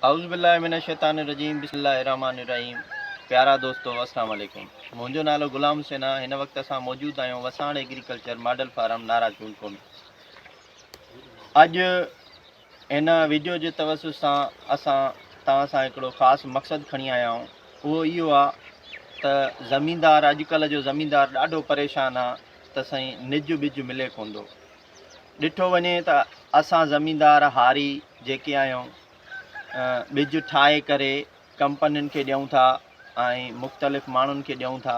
औज़ुबिल्लाहिमिनश्शैतानिर्रजीम बिस्मिल्लाहिर्रहमानिर्रहीम। प्यारा दोस्तों अस्सलाम वालेकुम। मुंहिंजो नालो ग़ुलाम हुसैन आहे। हिन वक़्तु असां मौजूदु आहियूं वसाण एग्रीकल्चर मॉडल फार्म नाराज़ जूनपुर में। अॼु हिन वीडियो जे तवसुस सां असां तव्हां सां हिकिड़ो ख़ासि मक़सदु खणी आया आहियूं। उहो इहो आहे त ज़मीनदार अॼुकल्ह जो ज़मीनदार ॾाढो परेशान आहे त साईं निज ॿिज मिले कोन थो। ॾिठो वञे त असां ज़मीनदार हारी जेके आहियूं ॿिज ठाहे करे कंपनियुनि खे ॾियूं था ऐं मुख़्तलिफ़ माण्हुनि खे ॾियूं था,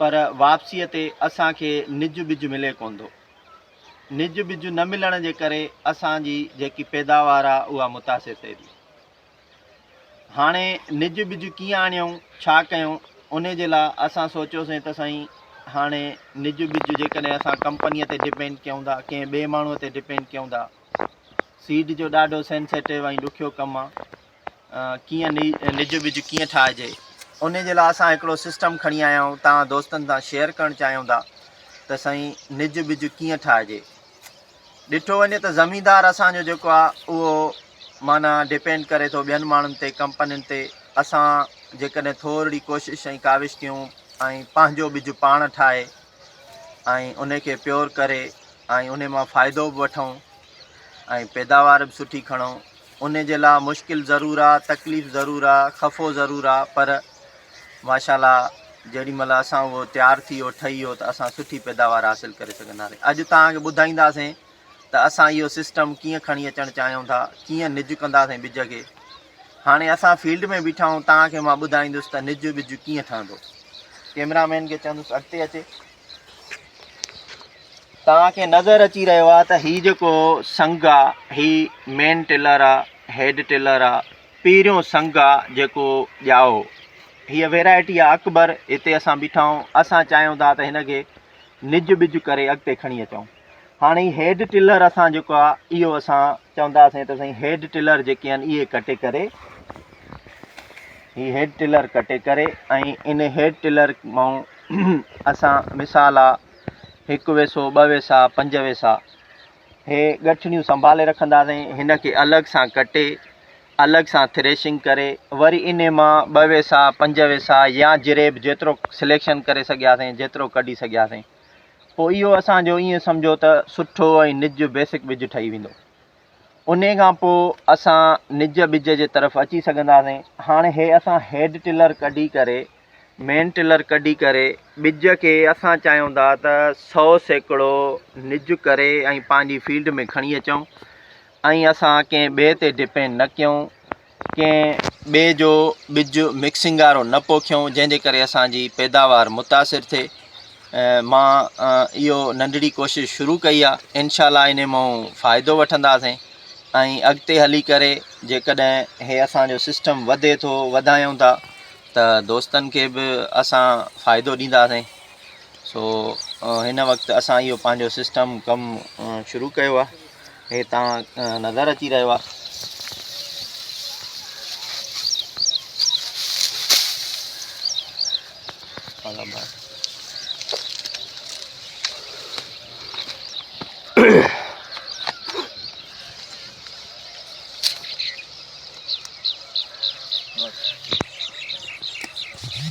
पर वापसीअ ते असांखे निज ॿिज मिले कोन थो। निज ॿिज न मिलण जे करे असांजी जेकी पैदावार आहे उहा मुतासिर थिए थी। हाणे निज ॿिज कीअं आणियूं, छा कयूं, उन जे लाइ असां सोचियोसीं त साईं हाणे निज ॿिज जेकॾहिं असां कंपनीअ ते डिपेंड कयूं था, कंहिं ॿिए माण्हूअ ते डिपेंड कयूं था, सीड जो ॾाढो सेंसिटिव ऐं ॾुखियो कमु आहे। कीअं निज ॿिज कीअं ठाहिजे, उन जे लाइ असां हिकिड़ो सिस्टम खणी आया आहियूं। तव्हां दोस्तनि सां शेयर करणु चाहियूं था त साईं निज ॿिज कीअं ठाहिजे। ॾिठो वञे त ज़मीनदार असांजो जेको आहे उहो माना डिपेंड करे थो ॿियनि माण्हुनि ते, कंपनियुनि ते। असां जेकॾहिं थोरी कोशिशि ऐं काविश कयूं ऐं पंहिंजो ॿिज पाण ठाहे ऐं उनखे प्योर करे ऐं उन मां फ़ाइदो बि वठूं ऐं पैदावार बि सुठी खणूं, उन जे लाइ मुश्किल ज़रूरु आहे, तकलीफ़ ज़रूरु आहे, ख़फ़ो ज़रूरु आहे, पर माशाल्लाह जेॾी महिल असां उहो तयारु थी वियो, ठही वियो, त असां सुठी पैदावार हासिलु करे सघंदासीं। अॼु तव्हांखे ॿुधाईंदासीं त असां इहो सिस्टम कीअं खणी अचणु चाहियूं था, कीअं निज कंदासीं ॿिज खे। हाणे असां फील्ड में बीठा आहियूं, तव्हांखे मां ॿुधाईंदुसि त निज ॿिज कीअं ठहंदो। कैमरामैन खे चवंदुसि अॻिते अचे। तव्हांखे नज़र अची रहियो आहे त हीउ जेको संग आहे, हीउ मेन टिलर आहे, हेड टिलर आहे, पहिरियों संग आहे जेको ॼाओ। हीअ वैराइटी आहे अकबर। हिते असां बीठा आहियूं, असां चाहियूं था त हिनखे निज ॿिज करे अॻिते खणी अचूं। हाणे हेड टिलर असां जेको आहे इहो असां चवंदासीं त साईं हेड टिलर जेके आहिनि इहे कटे करे, हीअ हेड टिलर कटे करे ऐं इन हेड टिलर मां असां मिसाल आहे 1 वैसो 2 वैसा 5 वैसा हे गठड़ियूं संभाले रखंदासीं। हिन खे अलॻि सां कटे, अलॻि सां थ्रेशिंग करे, वरी इन मां 2 वैसा 5 वैसा या जिरेब जेतिरो सिलेक्शन करे सघियासीं, जेतिरो कढी सघियासीं, पोइ इहो असांजो ईअं सम्झो त सुठो ऐं निज बेसिक ॿिज ठही वेंदो। उन खां पोइ असां निज ॿिज जे तरफ़ अची सघंदासीं। हाणे हे असां हेड टिलर कढी करे, मेन टिलर कढी करे ॿिज खे असां चाहियूं था त 100% निज करे ऐं पंहिंजी फील्ड में खणी अचूं ऐं असां कंहिं ॿिए ते डिपेंड न कयूं, कंहिं ॿिए जो ॿिज मिक्सिंग वारो न पोखियूं, जंहिंजे करे असांजी पैदावार मुतासिर थिए। मां इहो नंढड़ी कोशिशि शुरू कई आहे। इनशाला इन मां फ़ाइदो वठंदासीं ऐं अॻिते हली करे जेकॾहिं हे असांजो सिस्टम वधे थो, वधायूं था, त दोस्तनि खे बि असां फ़ाइदो ॾींदासीं। सो हिन वक़्तु असां इहो पंहिंजो सिस्टम कमु शुरू कयो आहे। हे तव्हां नज़र अची रहियो आहे।